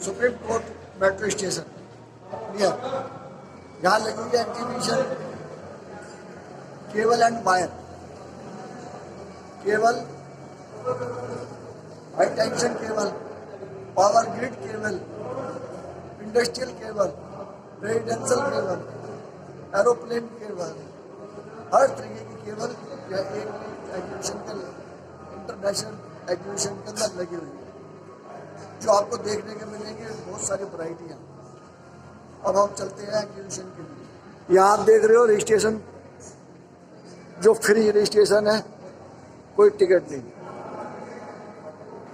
Supreme Court metro station near, यहाँ लगी हुई है एंटीविजन cable and wire, cable, high tension cable, power grid cable, industrial cable, residential cable, aeroplane cable, हर तरीके की केबल एक एग्जीबिशन के इंटरनेशनल एग्जीबिशन के अंदर लगी हुई है, जो आपको देखने के मिलेंगे बहुत सारी वैरायटियाँ। अब हम चलते हैं एग्जीबिशन के लिए। यहाँ आप देख रहे हो रजिस्ट्रेशन, जो फ्री रजिस्ट्रेशन है, कोई टिकट नहीं।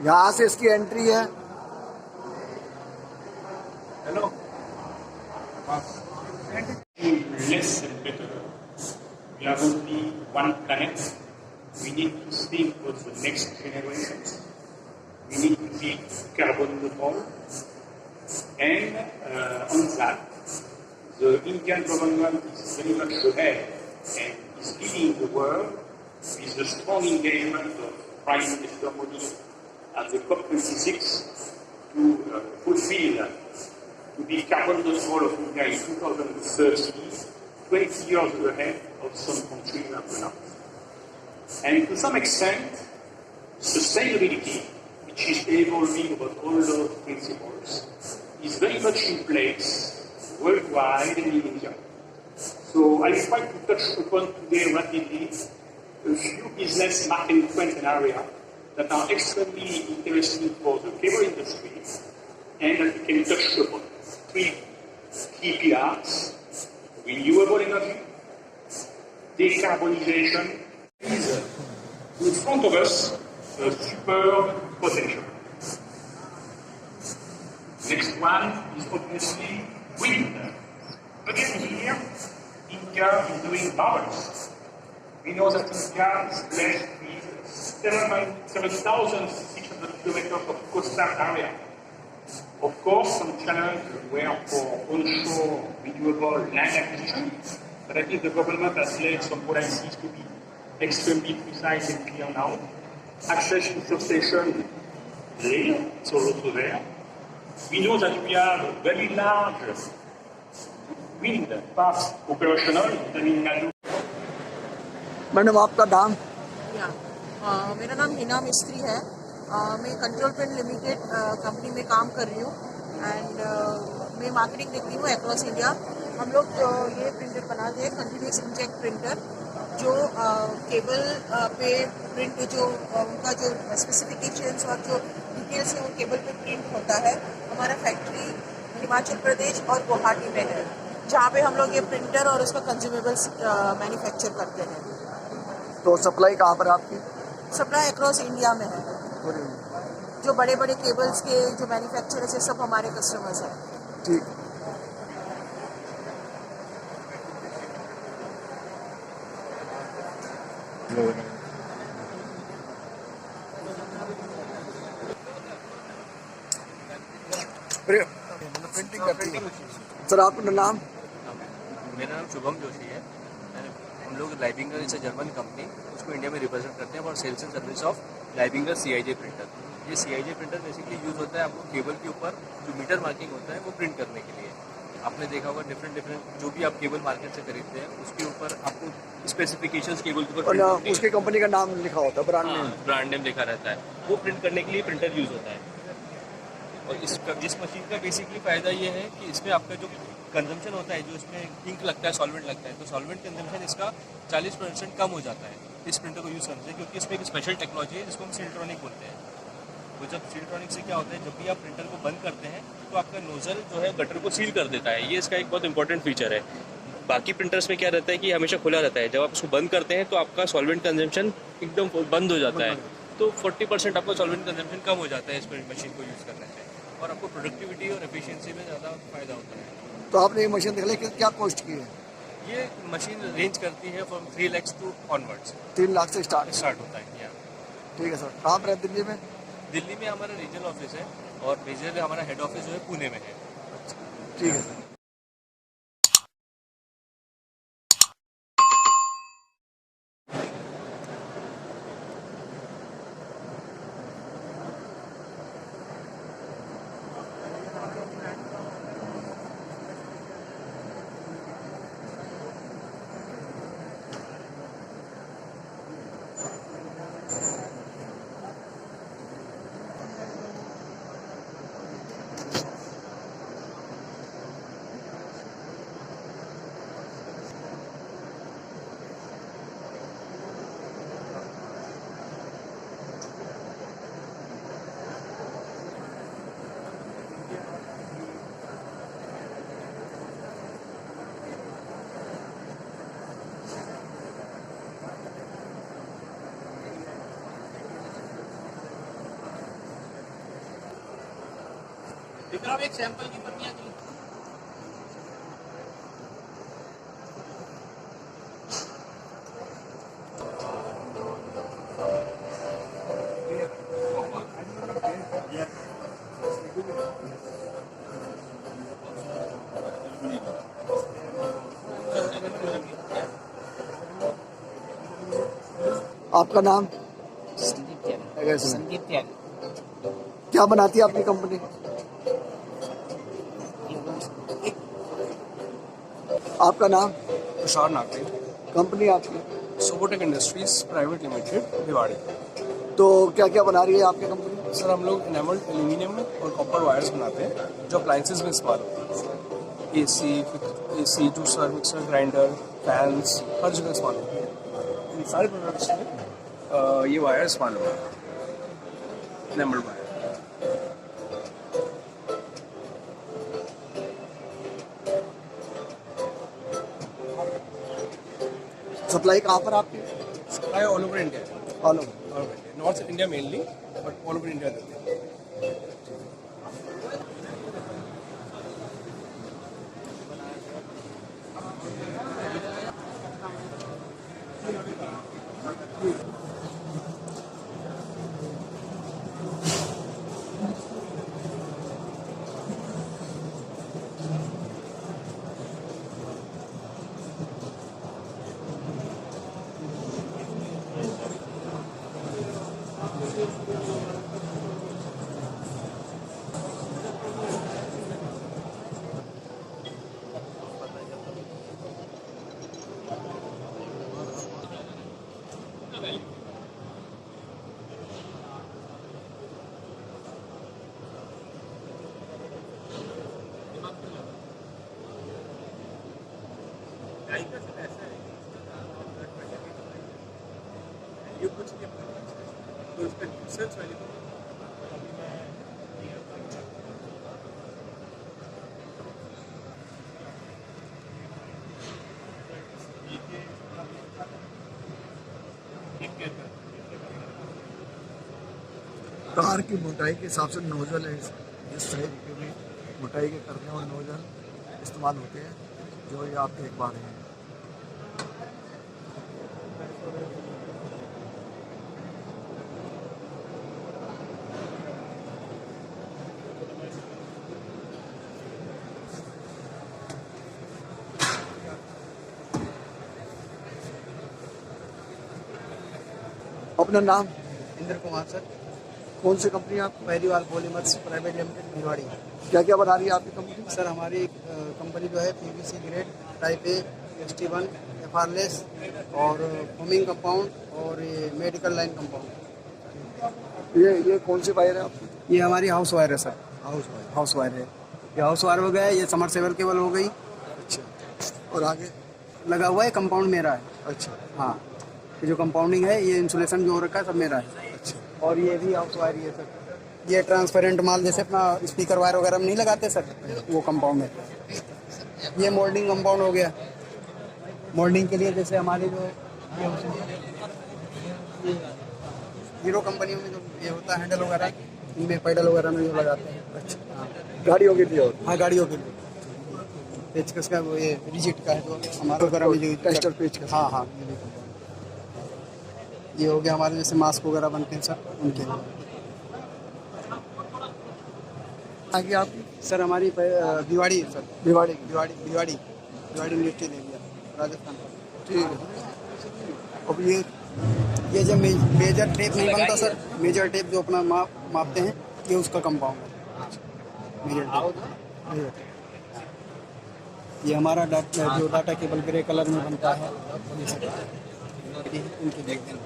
यहाँ से इसकी एंट्री है। Hello, less and better. We are only one planet. We need to think for the next generations. We need to be carbon neutral. And on that, the Indian government is very much ahead and is leading the world with the strong engagement of Prime Minister Modi at the COP26 to fulfill, to be carbon neutral of India in 2030, 20 years ahead of some countries have announced. And to some extent, sustainability, which is evolving about all those principles, is very much in place worldwide and in India. So I will try to touch upon today rapidly a few business market trends and areas that are extremely interesting for the cable industry and that we can touch upon. Three key pillars: renewable energy, decarbonization, is in front of us a superb potential. Next one is obviously wind. Again here, India is doing marvelous. We know that India is blessed with 7,600 kilometers of coastal area. Of course, some challenges were for onshore renewable land acquisition, but I think the government has laid some policies to be extremely precise and clear now. Access to substation, there, it's also there. We know that we have a very large wind parks operational in Tamil Nadu. Madam आपका नाम? मेरा नाम हिना मिस्त्री है। मैं control print limited company में काम कर रही हूँ एंड मैं मार्केटिंग देख रही हूँ अक्रॉस इंडिया। हम लोग ये प्रिंटर बनाते हैं, कंटिन्यूस इंजेक्ट प्रिंटर, जो केबल पे प्रिंट, जो उनका जो स्पेसिफिकेशंस और जो डिटेल्स है वो केबल पे प्रिंट होता है। हमारा फैक्ट्री हिमाचल प्रदेश और गुवाहाटी में है, जहाँ पे हम लोग ये प्रिंटर और उसका कंज्यूमेबल्स मैन्युफैक्चर करते हैं। तो सप्लाई कहाँ पर आपकी? सप्लाई अक्रॉस इंडिया में है। जो बड़े बड़े केबल्स के जो मैन्युफैक्चरर्स है सब हमारे कस्टमर्स हैं। ठीक। प्रिंटिंग करती है सर। आपका नाम? मेरा नाम शुभम जोशी है। हम लोग लाइबिंगर इस जर्मन कंपनी, उसको इंडिया में रिप्रेजेंट करते हैं और sales and service of Leibinger CIJ printer. ये CIJ प्रिंटर बेसिकली यूज़ होता है आपको केबल के ऊपर जो मीटर मार्किंग होता है वो प्रिंट करने के लिए। आपने देखा होगा डिफरेंट जो भी आप केबल मार्केट से खरीदते हैं उसके ऊपर आपको स्पेसिफिकेशंस केबल के ऊपर उसके कंपनी का नाम लिखा होता है, ब्रांड नेम लिखा रहता है, वो प्रिंट करने के लिए प्रिंटर यूज़ होता है। और इस मशीन का बेसिकली फ़ायदा ये है कि इसमें आपका जो कंजम्पशन होता है, जो इसमें इंक लगता है, सॉल्वेंट लगता है, तो सॉल्वेंट कंजम्पशन इसका 40% कम हो जाता है इस प्रिंटर को यूज़ करने से, क्योंकि इसमें एक स्पेशल टेक्नोलॉजी है जिसको हम सील्ट्रॉनिक बोलते हैं। तो जब सील्ट्रॉनिक से क्या होता है, जब भी आप प्रिंटर को बंद करते हैं तो आपका नोजल जो है गटर को सील कर देता है। ये इसका एक बहुत इंपॉर्टेंट फीचर है। बाकी प्रिंटर्स में क्या रहता है कि हमेशा खुला रहता है, जब आप उसको बंद करते हैं तो आपका सॉल्वेंट कंजम्पशन एकदम बंद हो जाता है, तो 40% आपका सॉल्वेंट कंजम्पशन कम हो जाता है इस मशीन को यूज़ करने से, और आपको प्रोडक्टिविटी और एफिशिएंसी में ज़्यादा फ़ायदा होता है। तो आपने ये मशीन देख ली, क्या कॉस्ट की है? ये मशीन रेंज करती है from 3 lakh to onwards. 3 lakh से स्टार्ट होता है। ठीक है सर। कहाँ पर है दिल्ली में? दिल्ली में हमारा रीजनल ऑफिस है और मेजरली हमारा हेड ऑफिस जो है पुणे में है। ठीक है सर। एक सैंपल की पत्तियां आपका नाम? संदीप त्यागी। कैसे? संदीप त्यागी। क्या बनाती है आपकी कंपनी? आपका नाम? तुषार नागरे, कंपनी आपकी? Sabotage industries private limited, Bhiwadi. तो क्या क्या बना रही है आपकी कंपनी? सर हम लोग एनामल्ड एल्यूमिनियम और कॉपर वायर्स बनाते हैं जो अप्लाइंसेज में इस्तेमाल होते हैं। AC, juicer, mixer, grinder, fans, हर जगह इस्तेमाल होते हैं। इन सारे प्रोडक्ट्स में ये वायर इस्तेमाल होता है, एनामल्ड वायर। सप्लाई कहाँ पर आपकी? Supply all over India, all over. North India mainly, but all over India देते हैं। कार की मोटाई के हिसाब से नोजल है, इस साइज के भी मोटाई के करने और नोजल इस्तेमाल होते हैं जो ये आप देख पा रहे हैं। अपना नाम? इंद्र कुमार सर, कौन सी कंपनी है आप? पहलीवाल पॉलीमर्स प्राइवेट लिमिटेड, भिवाड़ी। क्या क्या बना रही है आपकी कंपनी? सर हमारी कंपनी जो है PVC grade, type A, ST1, FR-लेस और फोमिंग कंपाउंड और ये मेडिकल लाइन कंपाउंड। ये कौन सी वायर है आपकी? ये हमारी हाउस वायर है सर, हाउस वायर है। ये हाउस वायर हो गया, ये समरसेबल केबल हो गई। अच्छा, और आगे लगा हुआ है कंपाउंड मेरा है। अच्छा हाँ, ये जो कंपाउंडिंग है, ये इंसुलेशन जो हो रखा है सब मेरा है। अच्छा, और ये भी हाउस वायर ही है सर। ये ट्रांसपेरेंट माल जैसे अपना स्पीकर वायर वगैरह में नहीं लगाते सर, वो कंपाउंड है। ये मोल्डिंग कंपाउंड हो गया। मोल्डिंग के लिए जैसे हमारे जो ये हीरो कंपनियों में जो ये होता है हैंडल वगैरह, इनमें पैडल वगैरह में जो लगाते हैं। अच्छा हाँ, गाड़ियों के लिए? और हाँ गाड़ियों के लिए पेचकस का वो ये रिजिट का है जो हमारे वगैरह में जो टेस्टर पेचकस। हाँ हाँ, ये भी कंपाउंड। ये हो गया हमारे जैसे मास्क वगैरह बनते हैं सर, उनके लिए। आगे आपकी? सर हमारी भिवाड़ी है sir, Bhiwadi? Bhiwadi industrial area, Rajasthan. ठीक है। अब ये जब मेजर टेप नहीं बनता सर, मेजर टेप जो अपना मापते हैं, ये उसका कंपाउंड है मेजर टेप। ये हमारा जो डाटा केबल ग्रे कलर में बनता है, इनके देख देना।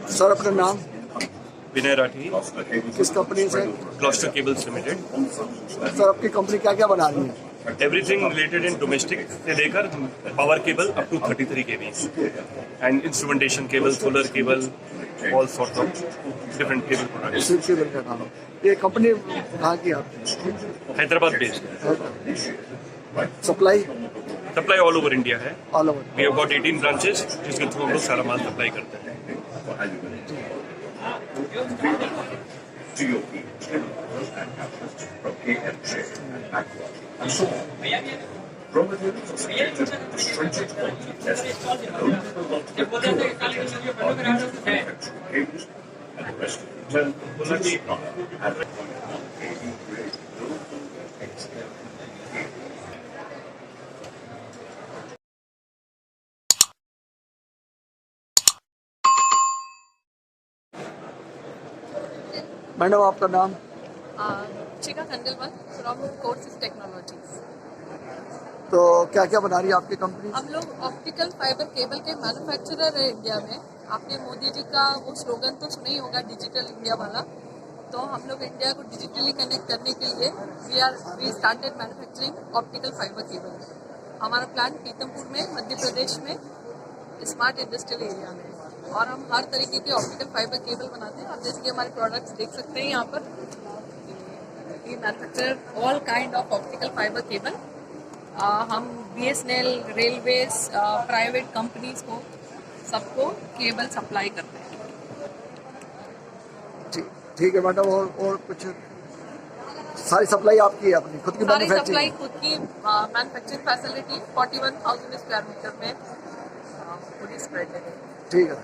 सर अपना नाम? विनय राठी, किस कंपनी से? Cluster cables limited. सर आपकी कंपनी क्या क्या बना रही है? एवरीथिंग रिलेटेड इन डोमेस्टिक से लेकर power cable up to 33 kV and instrumentation cable, solar cable, all sort of different cable products. सिर्फ केबल का काम। ये कंपनी कहाँ की है आपकी? Hyderabad based. Supply all over India है. All over. We have got 18 branches जिसके थ्रू हम लोग सारा माल सप्लाई करते हैं. GOP, and capitalists from KMJ, Aqua, and so on. Raw materials are subjected to stringent quality testing. Manufacturing cables and the rest of the finished product and grade XL. Madam आपका नाम? चिका Khandelwal from courses technologies. तो क्या क्या बना रही है आपकी कंपनी? हम लोग ऑप्टिकल फाइबर केबल के मैन्युफैक्चरर है इंडिया में। आपने मोदी जी का वो स्लोगन तो सुना ही होगा, डिजिटल इंडिया वाला। तो हम लोग इंडिया को डिजिटली कनेक्ट करने के लिए we started manufacturing optical fibre cable. हमारा प्लांट पीतमपुर में मध्य प्रदेश में स्मार्ट इंडस्ट्रियल एरिया में, और हम हर तरीके के ऑप्टिकल फाइबर केबल बनाते हैं। आप जैसे कि हमारे प्रोडक्ट्स देख सकते हैं यहाँ पर, we manufacture all kind of optical fibre cable. हम BSNL, रेलवेज, प्राइवेट कंपनीज को सबको केबल सप्लाई करते हैं। ठीक है मैडम, और कुछ? सारी सप्लाई आपकी है अपनी खुद की सारी मैन्युफैक्चरिंग? सप्लाई खुद की मैन्युफैक्चरिंग फैसिलिटी 41,000 स्क्वायर मीटर में पूरी स्प्रेड है। ठीक है।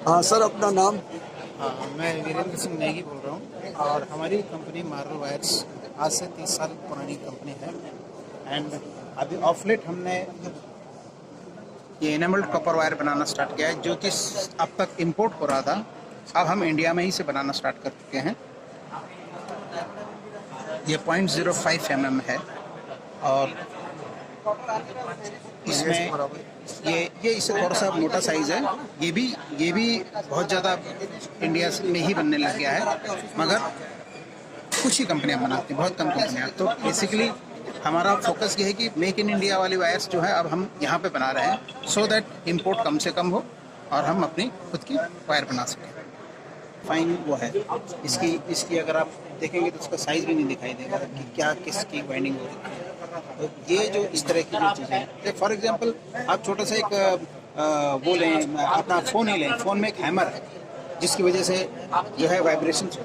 हाँ सर, अपना नाम? मैं वीरेंद्र सिंह नेगी बोल रहा हूँ, और हमारी कंपनी मार्वल वायर्स आज से 30 साल पुरानी कंपनी है। एंड अभी ऑफ लेट हमने ये एनेमल्ड कॉपर वायर बनाना स्टार्ट किया है, जो कि अब तक इंपोर्ट हो रहा था। अब हम इंडिया में ही से बनाना स्टार्ट कर चुके हैं। ये 0.05 mm है, और इसमें ये इससे थोड़ा सा मोटा साइज़ है। ये भी बहुत ज़्यादा इंडिया में ही बनने लग गया है, मगर कुछ ही कंपनियां बनाती हैं, बहुत कम कंपनियां। तो बेसिकली हमारा फोकस ये है कि मेक इन इंडिया वाली वायर्स जो है अब हम यहाँ पे बना रहे हैं, सो दैट इंपोर्ट कम से कम हो और हम अपनी खुद की वायर बना सकें। फाइन वो है इसकी अगर आप देखेंगे तो उसका साइज़ भी नहीं दिखाई देगा कि क्या किसकी वाइंडिंग हो रही है। तो ये जो इस तरह की जो चीज़ें हैं, फॉर एग्जांपल आप छोटा सा एक वो लें, अपना फ़ोन ही लें। फ़ोन में एक हैमर है जिसकी वजह से जो है वाइब्रेशन होती है,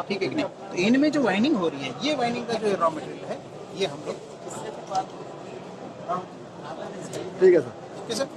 ठीक है कि नहीं? तो इनमें जो वाइंडिंग हो रही है, ये वाइंडिंग का जो रॉ मटेरियल है, ये हम लोग। ठीक है सर। ठीक है sir.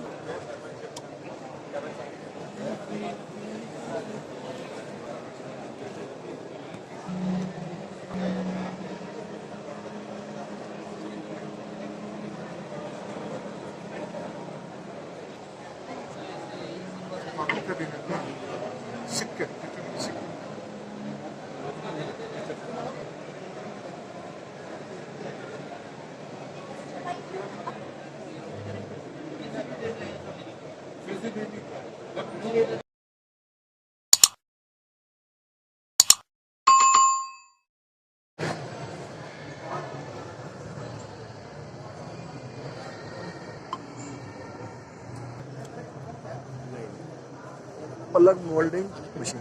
Plug moulding machine.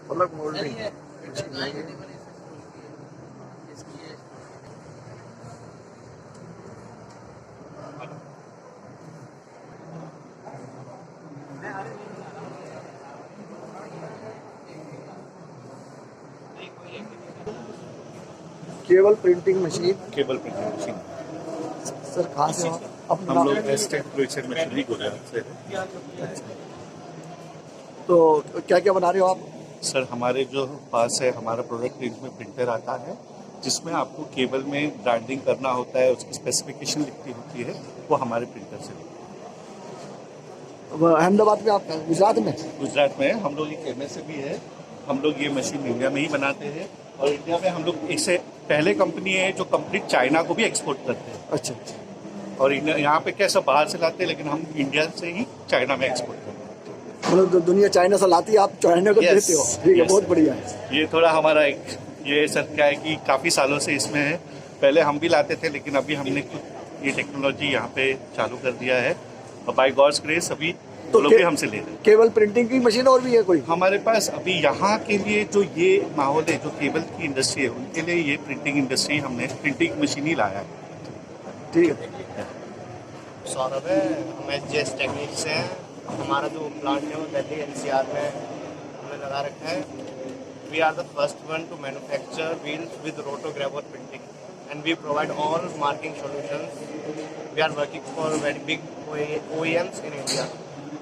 Plug moulding machine. Cable printing machine. Cable printing machine sir कहाँ से हो? हम लोग एस्टेट प्रोसेसर मशीनरी गुजरात से हैं। तो क्या क्या बना रहे हो आप? सर हमारे जो पास है हमारा प्रोडक्ट रेंज में प्रिंटर आता है जिसमें आपको केबल में ब्रांडिंग करना होता है, उसकी स्पेसिफिकेशन लिखनी होती है, वो हमारे प्रिंटर से होती अहमदाबाद में आपका, गुजरात में? गुजरात में हम लोग एक एमएसए भी है, हम लोग ये मशीन इंडिया में ही बनाते हैं और इंडिया में हम लोग इससे पहले कंपनी है जो कंप्लीट चाइना को भी एक्सपोर्ट करते हैं। अच्छा अच्छा। और यहाँ पे कैसा बाहर से लाते हैं लेकिन हम इंडिया से ही चाइना में एक्सपोर्ट करते हैं। मतलब दुनिया चाइना से लाती है, आप चाइना को देते हो? ठीक है, बहुत बढ़िया है। ये थोड़ा हमारा एक ये सर क्या है कि काफ़ी सालों से इसमें है, पहले हम भी लाते थे लेकिन अभी हमने खुद ये टेक्नोलॉजी यहाँ पे चालू कर दिया है और बाय गॉड्स ग्रेस अभी तो लोग भी हमसे ले रहे हैं। केबल प्रिंटिंग की मशीन और भी है कोई? हमारे पास अभी यहाँ के लिए जो ये माहौल है, जो केबल की इंडस्ट्री है, उनके लिए ये प्रिंटिंग इंडस्ट्री हमने प्रिंटिंग मशीन ही लाया है। ठीक है। सौरभ है, हम एचजीएस टेक्निक्स से हैं। हमारा जो प्लांट है वो दिल्ली एनसीआर में हमने लगा रखा है। We are the first one to manufacture wheels with rotogravure printing and we provide all marking solutions. We are working for very big OEMs in India.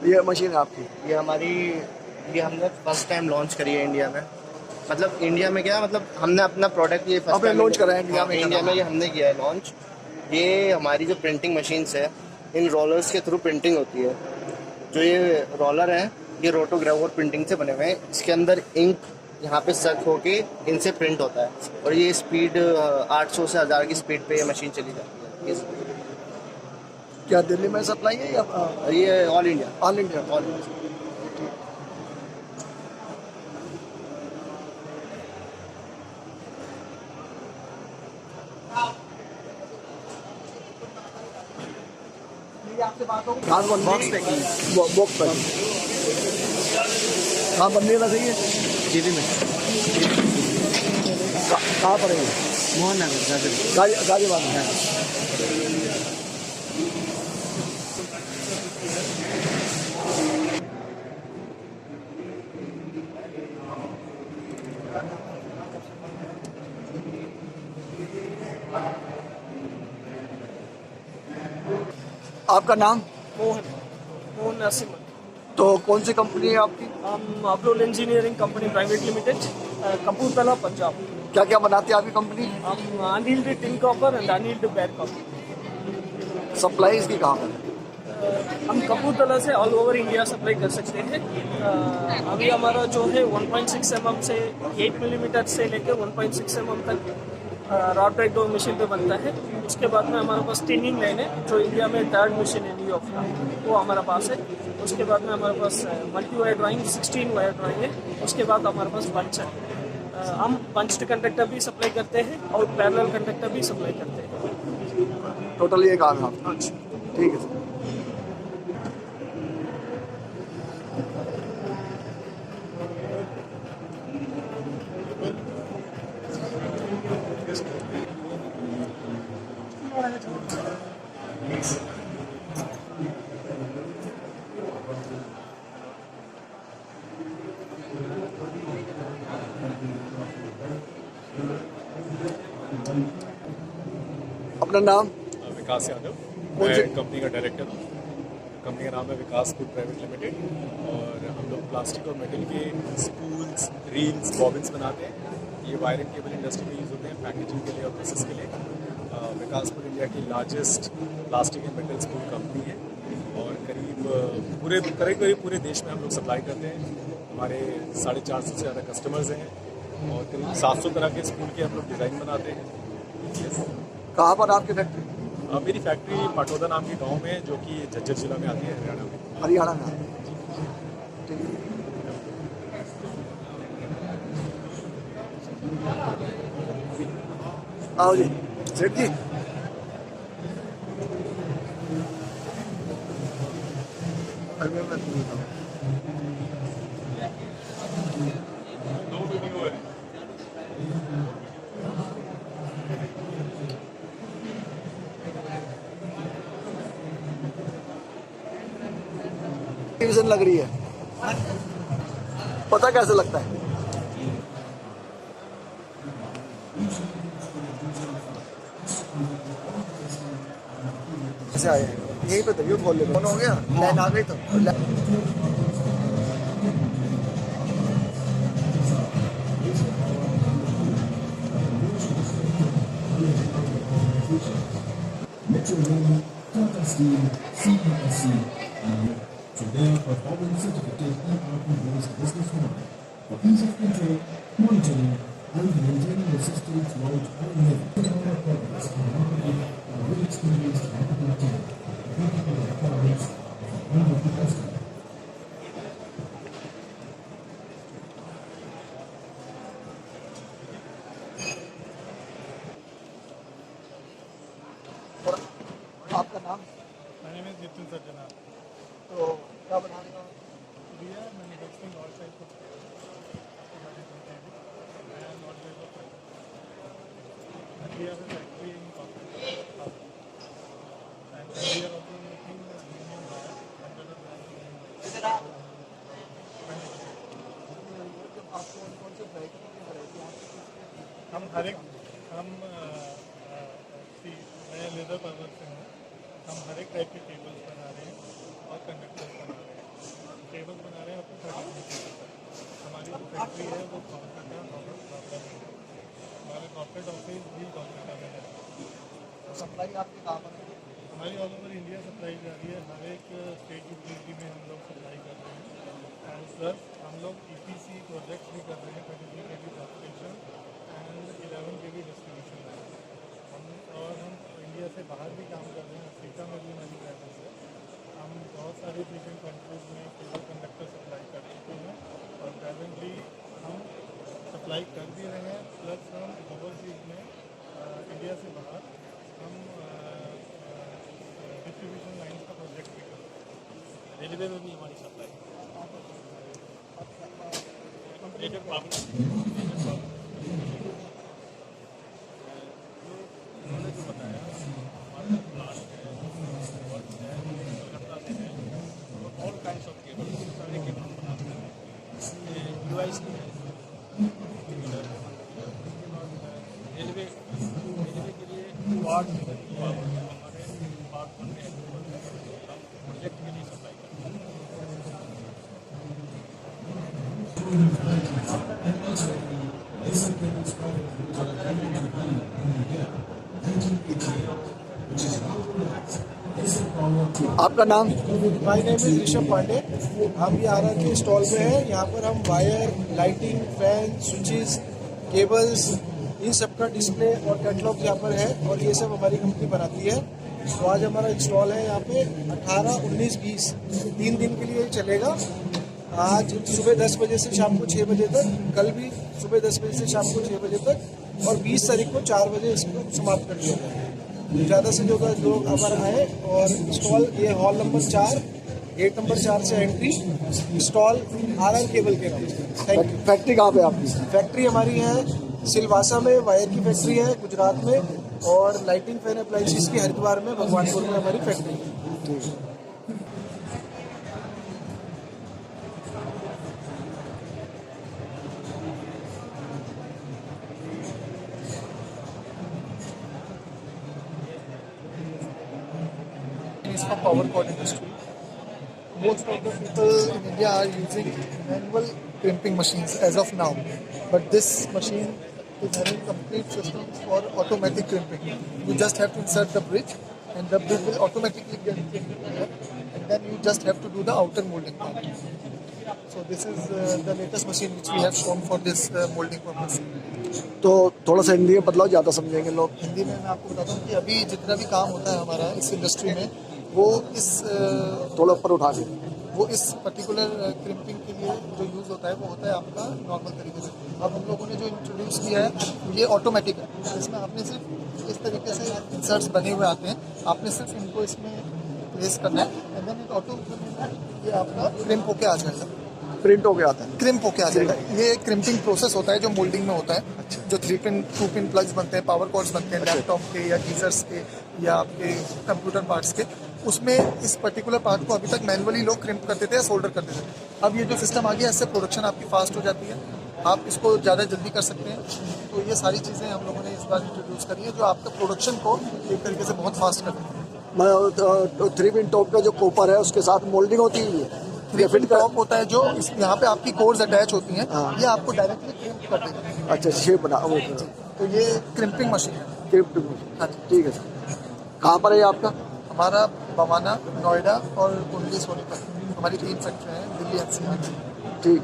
ये मशीन है आपकी? ये हमारी, ये हमने फर्स्ट टाइम लॉन्च करी है इंडिया में। मतलब इंडिया में क्या, मतलब हमने अपना प्रोडक्ट ये फर्स्ट टाइम लॉन्च करा है इंडिया में? इंडिया में ये हमने किया है लॉन्च। ये हमारी जो प्रिंटिंग मशीन्स है, इन रोलर्स के थ्रू प्रिंटिंग होती है। जो ये रोलर हैं ये रोटोग्राफर प्रिंटिंग से बने हुए हैं। इसके अंदर इंक यहाँ पे सक होके इनसे प्रिंट होता है और ये स्पीड 800 से 1000 की स्पीड पे ये मशीन चली जाती है। क्या दिल्ली में सप्लाई है या ये all India? All India. All India. कहाँ बन बॉक्स पैकिंग? बॉक्स पैकिंग कहाँ बनने वाला सही है? जीबी में। कहाँ पर है? मोहन नगर गाजियाबाद में। आपका नाम? मोहन नरसिम्हा। तो कौन सी कंपनी है आपकी? हम Abrol engineering company private limited, Kapurthala, Punjab. क्या क्या बनाती है आपकी कंपनी? हम annealed tin copper and annealed bare copper. Supply इसकी कहाँ पर है? हम कपूरथला से ऑल ओवर इंडिया सप्लाई कर सकते हैं। अभी हमारा जो है 1.6 mm से 8 मिलीमीटर से लेकर 1.6 mm तक रॉड ब्रेक डोर मशीन पे बनता है। उसके बाद में हमारे पास टिनिंग लाइन है जो इंडिया में 3rd मशीन है न्यू ऑफ, वो हमारे पास है। उसके बाद में हमारे पास multi wire drawing 16 wire drawing है। उसके बाद हमारे पास पंच है। हम पंच्ड कंडक्टर भी सप्लाई करते हैं और पैरेलल कंडक्टर भी सप्लाई करते हैं। टोटल ये काम है? हाँ, ठीक है सर। अपना नाम? विकास यादव, कौन से कंपनी का डायरेक्टर हूँ। कंपनी का नाम है विकास फूड प्राइवेट लिमिटेड और हम लोग प्लास्टिक और मेटल के स्पूल्स, रील्स, बॉबिन्स बनाते हैं। ये वायरिंग केबल इंडस्ट्री में यूज़ होते हैं पैकेजिंग के लिए और प्रोसेस के लिए। विकास फूड इंडिया की largest plastic and metal spool company है और करीब पूरे देश में हम लोग सप्लाई करते हैं। हमारे 450 से ज़्यादा कस्टमर्स हैं और करीब 700 तरह के स्पूल के हम लोग डिज़ाइन बनाते हैं। कहाँ पर आपकी फैक्ट्री? मेरी फैक्ट्री पाटौदा नाम के गांव में है जो कि झज्जर जिला में आती है, हरियाणा में। हरियाणा में? ठीक है। आओ जी सेठ जी। डिवीजन लग रही है, पता कैसे लगता है? कैसे आए? यहीं पे तो खोल ले, फोन हो गया, लाइन आ गई तो showroom Tata Steel CESC to their performance certificate ERP-based business model for ease of control, monitoring, and maintaining the system throughout all levels. Our products are marketed by a very experienced marketing team, meeting the requirements of the customer. आपका नाम? My name is Nitin Sarjana. तो क्या बना रहे हो? We are manufacturing all types of and all types of products. And we have a factory in Kolkata. And we are also making aluminum wire under the brand आपको कौन से variety की variety? हम हर एक मैं लेदर पावर से हूँ। हम हर एक टाइप के केबल्स बना रहे हैं और कंडक्टर्स बना रहे हैं। केबल्स बना रहे हैं आपको 30 हमारी जो फैक्ट्री है वो कोलकाता हमारे कॉर्पोरेट ऑफिस भी कोलकाता में है। सप्लाई आपके कहाँ पर है? हमारी ऑल ओवर इंडिया सप्लाई जा रही है। हर एक स्टेट यूटिलिटी में हम लोग सप्लाई कर रहे हैं एंड प्लस हम लोग EPC प्रोजेक्ट्स भी कर रहे हैं 33 kV substation and 11 kV distribution. और हम इंडिया से बाहर भी काम कर रहे हैं। अफ्रीका में भी हमारी प्रेजेंस है। हम बहुत सारी डिफरेंट कंट्रीज में केबल कंडक्टर सप्लाई कर चुके हैं और प्रेजेंटली हम सप्लाई कर भी रहे हैं। प्लस हम ओवरसीज में इंडिया से बाहर हम डिस्ट्रीब्यूशन लाइन का प्रोजेक्ट भी कर रहे हैं। रेलवे में भी हमारी सप्लाई उन्होंने जो बताया हमारा प्लांट है और कोलकाता में है और ऑल काइंड्स ऑफ केबल सारे केबल हम बनाते हैं। UIC है, रेलवे के लिए पार्ट हमारे पार्ट बनते हैं हम प्रोजेक्ट के लिए सप्लाई करते हैं। आपका नाम? My name is Rishabh Pandey. हम ये RR के स्टॉल में हैं। यहाँ पर हम wire, lighting, fan, switches, cables, इन सब का डिस्प्ले और कैटलॉग यहाँ पर है और ये सब हमारी कंपनी बनाती है। तो आज हमारा स्टॉल है यहाँ पे 18, 19, 20 3 दिन के लिए चलेगा। आज सुबह 10 बजे से शाम को 6 बजे तक, कल भी सुबह 10 बजे से शाम को 6 बजे तक और 20 तारीख को 4 बजे इसको समाप्त कर दिया जाएगा। ज़्यादा से ज़्यादा लोग हमारा आए और स्टॉल ये हॉल नंबर 4 गेट नंबर 4 से एंट्री स्टॉल RR केबल के नाम। Thank you. फैक्ट्री कहाँ पे आपकी? फैक्ट्री हमारी है सिलवासा में, वायर की फैक्ट्री है गुजरात में और लाइटिंग फैन अप्लायंसेस की हरिद्वार में, भगवानपुर में हमारी फैक्ट्री है। For power cord industry, most of the people in India are using manual crimping machines as of now, but this machine is having complete systems for automatic crimping. You just have to insert the bridge and the bridge will automatically get crimped here, and then you just have to do the outer molding part. So this is the latest machine which we have shown for this molding purpose. तो थोड़ा सा हिंदी में बदलाव ज़्यादा समझेंगे लोग। हिंदी में मैं आपको बताता हूँ कि अभी जितना भी काम होता है हमारा इस इंडस्ट्री में वो इस थोड़ा ऊपर उठा के वो इस पर्टिकुलर क्रिम्पिंग के लिए जो यूज़ होता है वो होता है आपका नॉर्मल तरीके से। अब हम लोगों ने जो इंट्रोड्यूस किया है ये ऑटोमेटिक है। इसमें आपने सिर्फ इस तरीके से इंसर्ट्स बने हुए आते हैं, आपने सिर्फ इनको इसमें प्लेस करना है एंड देन ऑटो ये आपका क्रिम्प होके आ जाएगा। प्रिंट होके आता है, क्रिम्प होके आ जाएगा। ये क्रिम्पिंग प्रोसेस होता है जो मोल्डिंग में होता है। अच्छा। जो 3 पिन 2 पिन प्लग्स बनते हैं, पावर कॉर्ड्स बनते हैं लैपटॉप के या गीजर्स के या आपके कंप्यूटर पार्ट्स के, उसमें इस पर्टिकुलर पार्ट को अभी तक मैनुअली लोग क्रिम्प करते थे या सोल्डर करते थे। अब ये जो सिस्टम आ गया इससे प्रोडक्शन आपकी फास्ट हो जाती है, आप इसको ज़्यादा जल्दी कर सकते हैं। तो ये सारी चीज़ें हम लोगों ने इस बार इंट्रोड्यूस करी है जो आपका प्रोडक्शन को एक तरीके से बहुत फास्ट करती है। 3 पिन टॉप का जो कॉपर है उसके साथ मोल्डिंग होती है, 3 पिन टॉप होता है जो यहाँ पे आपकी कोर्स अटैच होती हैं, ये आपको डायरेक्टली क्रिम्प कर देगा। अच्छा, शेप बना वो। तो ये क्रिम्पिंग मशीन है। क्रिम्पिंग मशीन, हाँ ठीक है सर। कहाँ पर है ये आपका? हमारा बवाना, नोएडा और कुंडली सोनीपत, हमारी 3 फैक्ट्री हैं दिल्ली एनसीआर। ठीक।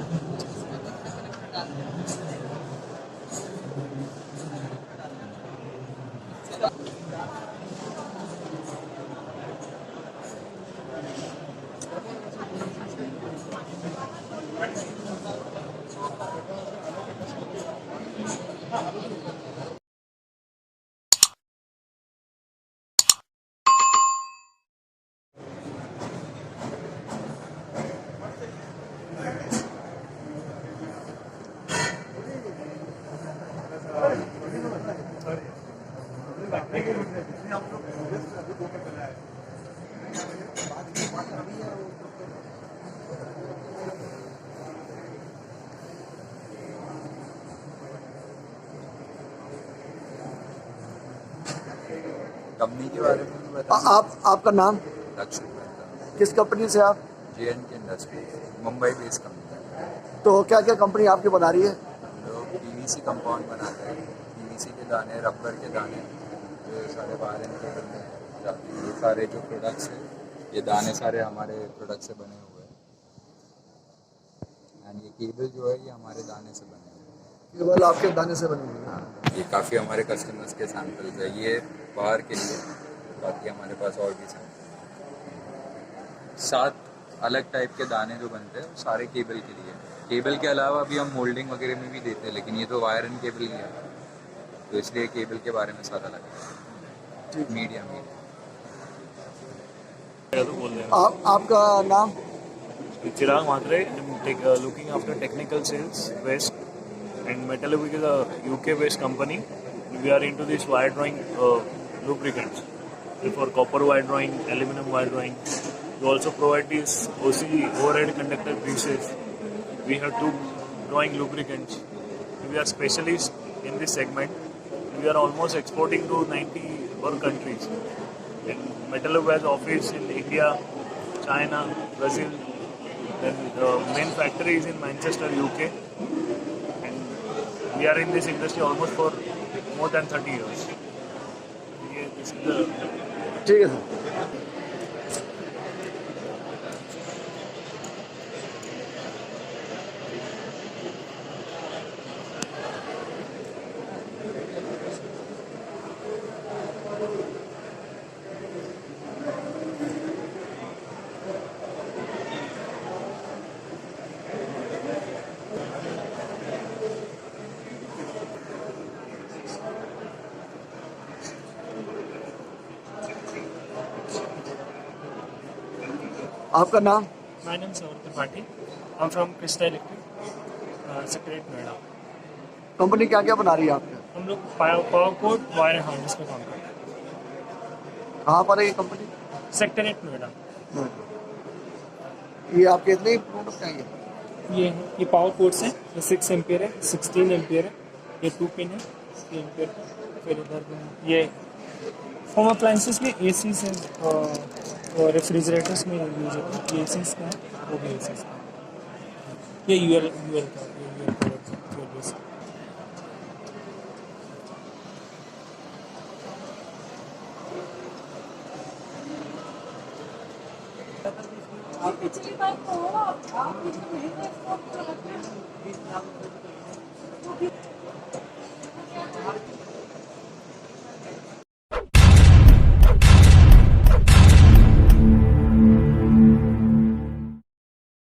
कंपनी के बारे में भी बता। आपका नाम? लक्ष्मी मेहता। किस कंपनी से आप? JNK industry, Mumbai based company है। तो क्या क्या कंपनी आपकी बना रही है? हम लोग PVC कंपाउंड बनाते हैं, PVC के दाने, रबर के दाने, ये सारे वायरन केबल में जाते हैं। ये सारे जो प्रोडक्ट्स हैं, ये दाने सारे हमारे प्रोडक्ट से बने हुए हैं। एंड ये केबल जो है ये हमारे दाने से बने हुए हैं। केबल आपके दाने से बने हुए हैं? हाँ, ये काफ़ी हमारे कस्टमर्स के सैंपल्स है। ये बाहर के लिए, बाकी हमारे पास और भी सैंपल 7 अलग टाइप के दाने जो बनते हैं सारे केबल के लिए। केबल के अलावा भी हम मोल्डिंग वगैरह में भी देते हैं, लेकिन ये तो वायरन केबल ही है, तो इसलिए केबल के बारे में साथ अलग है। मीडिया आपका नाम? Chirag Matre, I'm looking after technical sales west, and Metallurgic is a UK-based company. We are into this wire drawing lubricants for copper wire drawing, aluminum wire drawing. We also provide these OC overhead conductor greases. We have 2 drawing lubricants. We are specialists in this segment. We are almost exporting to 90 more countries. And Metallurg has office in India, China, Brazil. Then the main factory is in Manchester, UK. And we are in this industry almost for more than 30 years. This is the... ठीक है sir. आपका नाम? My name is Saurabh Tripathi. I'm from Krista Electric, Secretariat Noida. Company क्या क्या बना रही है आपके? हम लोग power code wire and harness का काम करते हैं। कहाँ पर है ये कंपनी? सेक्रेटरिएट नोएडा। ये आपके इतने ही प्रोडक्ट हैं ये पावर कोड्स हैं, ये 6 एम्पियर है, 16 एम्पियर है, ये 2 पिन है 3 एम्पियर का। फिर इधर ये होम अप्लाइंसेस में ACs हैं और रेफ्रिजरेटर्स में यूज होता है। ये ACs का है, वो भी ACs का है। ये UL का UL प्रोडक्ट है। आप पिछली बार को हो आप